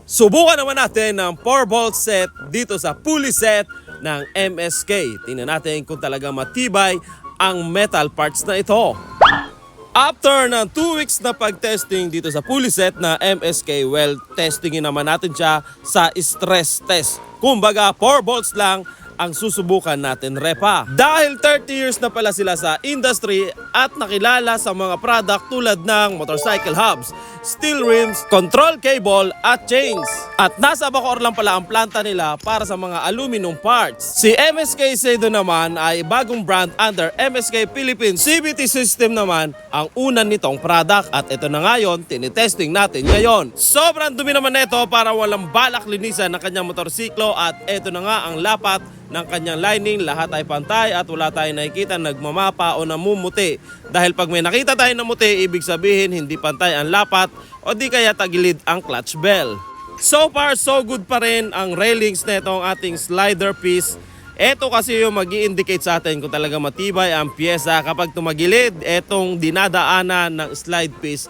Subukan naman natin ang 4-bolt set dito sa pulley set ng MSK. Tingnan natin kung talaga matibay ang metal parts na ito. After ng 2 weeks na pag-testing dito sa pulley set na MSK, well, testingin naman natin siya sa stress test. Kumbaga, 4 bolts lang ang susubukan natin repa. Dahil 30 years na pala sila sa industry at nakilala sa mga product tulad ng motorcycle hubs, steel rims, control cable at chains. At nasa Bacoor lang pala ang planta nila para sa mga aluminum parts. Si MSK Sedo naman ay bagong brand under MSK Philippines. CVT System naman ang unan nitong product at ito na ngayon, tinitesting natin ngayon. Sobrang dumi naman nito para walang balak linisan ng kanyang motorsiklo at ito na nga ang lapat ng kanyang lining, lahat ay pantay at wala tayong nakikita nagmamapa o namumuti. Dahil pag may nakita tayo na muti, ibig sabihin hindi pantay ang lapat o di kaya tagilid ang clutch bell. So far, so good pa rin ang railings na itong ating slider piece. Ito kasi yung mag-i-indicate sa atin kung talaga matibay ang pyesa. Kapag tumagilid, etong dinadaanan ng slide piece,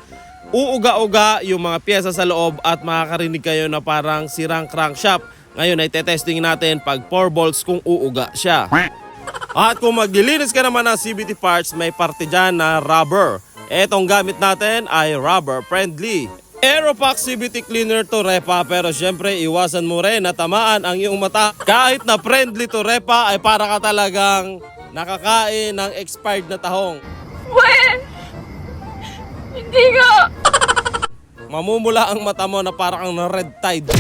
uuga-uga yung mga pyesa sa loob at makakarinig kayo na parang sirang crankshaft. Ngayon ay tetesting natin pag 4 bolts kung uuga siya. At kung maglilinis ka naman ng CVT parts, may parte dyan na rubber. Etong gamit natin ay rubber friendly. Aeropack CVT cleaner to repa, pero syempre iwasan mo rin na tamaan ang iyong mata. Kahit na friendly to repa ay para ka talagang nakakain ng expired na tahong. Well, hindi nga. Mamumula ang mata mo na parang na red tide.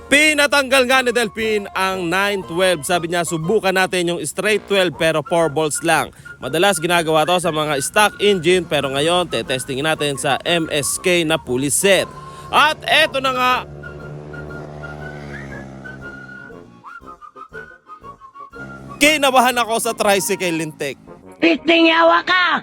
Pinatanggal nga ni Delphine ang 912. Sabi niya subukan natin yung straight 12 pero 4 bolts lang. Madalas ginagawa to sa mga stock engine pero ngayon tetestingin natin sa MSK na pulley set. At eto na nga. Kinabahan ako sa tricycle lintik. Piting yawa ka!